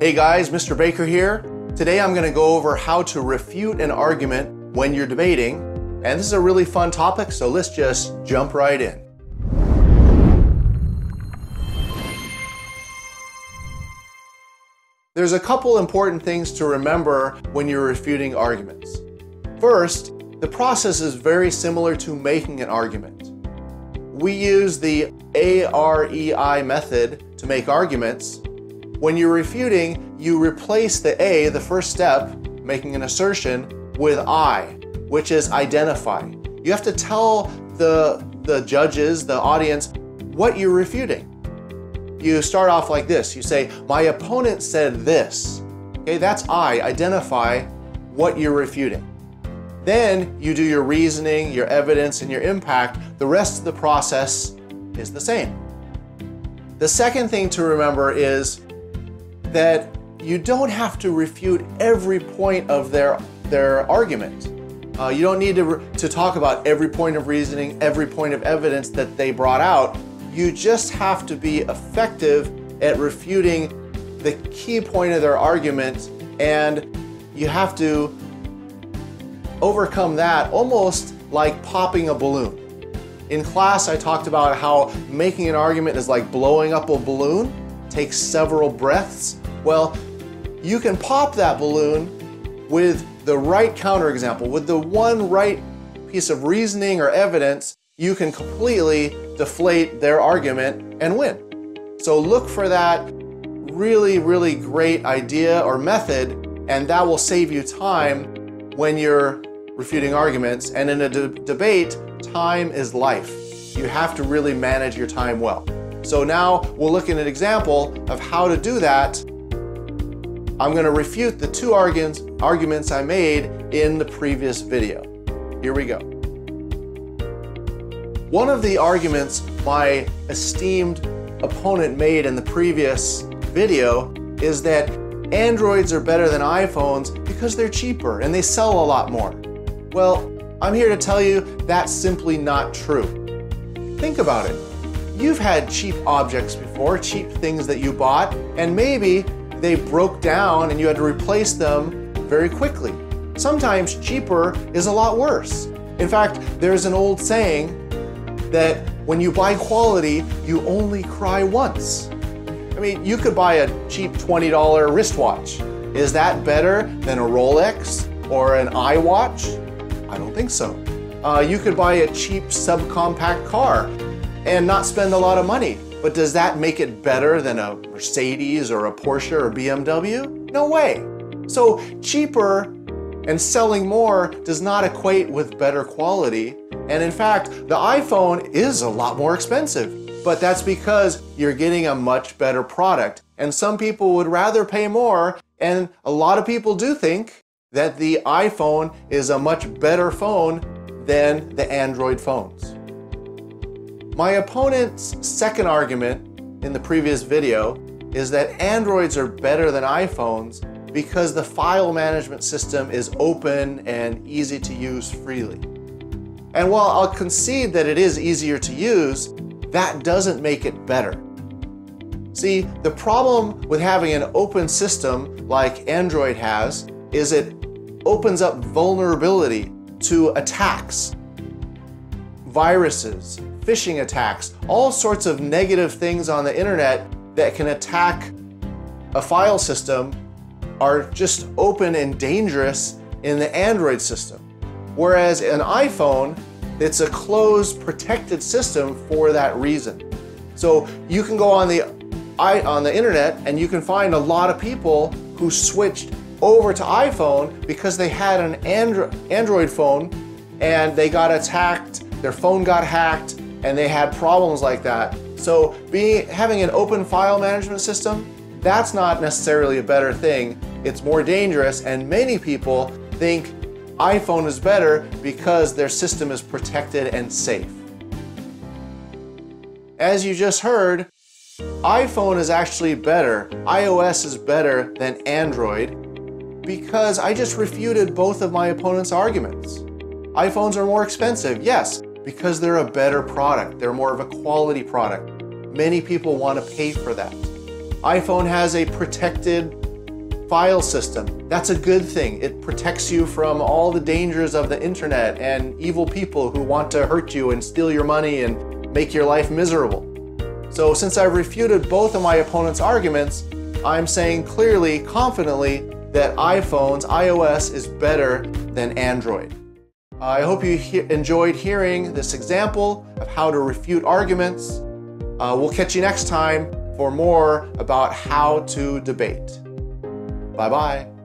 Hey guys, Mr. Baker here. Today I'm going to go over how to refute an argument when you're debating. And this is a really fun topic, so let's just jump right in. There's a couple important things to remember when you're refuting arguments. First, the process is very similar to making an argument. We use the AREI method to make arguments. When you're refuting, you replace the A, the first step, making an assertion, with I, which is identify. You have to tell the judges, the audience, what you're refuting. You start off like this. You say, my opponent said this. Okay, that's I, identify what you're refuting. Then you do your reasoning, your evidence, and your impact. The rest of the process is the same. The second thing to remember is that you don't have to refute every point of their argument. You don't need to talk about every point of reasoning, every point of evidence that they brought out. You just have to be effective at refuting the key point of their argument, and you have to overcome that almost like popping a balloon. In class, I talked about how making an argument is like blowing up a balloon. Takes several breaths. Well, you can pop that balloon with the right counterexample. With the one right piece of reasoning or evidence, you can completely deflate their argument and win. So look for that really, really great idea or method, and that will save you time when you're refuting arguments. And in a debate, time is life. You have to really manage your time well. So now we'll look at an example of how to do that. I'm going to refute the two arguments I made in the previous video. Here we go. One of the arguments my esteemed opponent made in the previous video is that Androids are better than iPhones because they're cheaper and they sell a lot more. Well, I'm here to tell you that's simply not true. Think about it. You've had cheap objects before, cheap things that you bought, and maybe they broke down and you had to replace them very quickly. Sometimes cheaper is a lot worse. In fact, there's an old saying that when you buy quality, you only cry once. I mean, you could buy a cheap $20 wristwatch. Is that better than a Rolex or an iWatch? I don't think so. You could buy a cheap subcompact car and not spend a lot of money. But does that make it better than a Mercedes or a Porsche or BMW? No way. So cheaper and selling more does not equate with better quality. And in fact, the iPhone is a lot more expensive, but that's because you're getting a much better product. And some people would rather pay more, and a lot of people do think that the iPhone is a much better phone than the Android phones. My opponent's second argument in the previous video is that Androids are better than iPhones because the file management system is open and easy to use freely. And while I'll concede that it is easier to use, that doesn't make it better. See, the problem with having an open system like Android has is it opens up vulnerability to attacks, viruses, phishing attacks, all sorts of negative things on the internet that can attack a file system are just open and dangerous in the Android system. Whereas an iPhone, it's a closed, protected system for that reason. So you can go on the internet and you can find a lot of people who switched over to iPhone because they had an Android phone and they got attacked, their phone got hacked, and they had problems like that. So having an open file management system, that's not necessarily a better thing. It's more dangerous, and many people think iPhone is better because their system is protected and safe. As you just heard, iPhone is actually better. iOS is better than Android because I just refuted both of my opponent's arguments. iPhones are more expensive, yes, because they're a better product. They're more of a quality product. Many people want to pay for that. iPhone has a protected file system. That's a good thing. It protects you from all the dangers of the internet and evil people who want to hurt you and steal your money and make your life miserable. So since I've refuted both of my opponent's arguments, I'm saying clearly, confidently, that iOS is better than Android. I hope you enjoyed hearing this example of how to refute arguments. We'll catch you next time for more about how to debate. Bye-bye.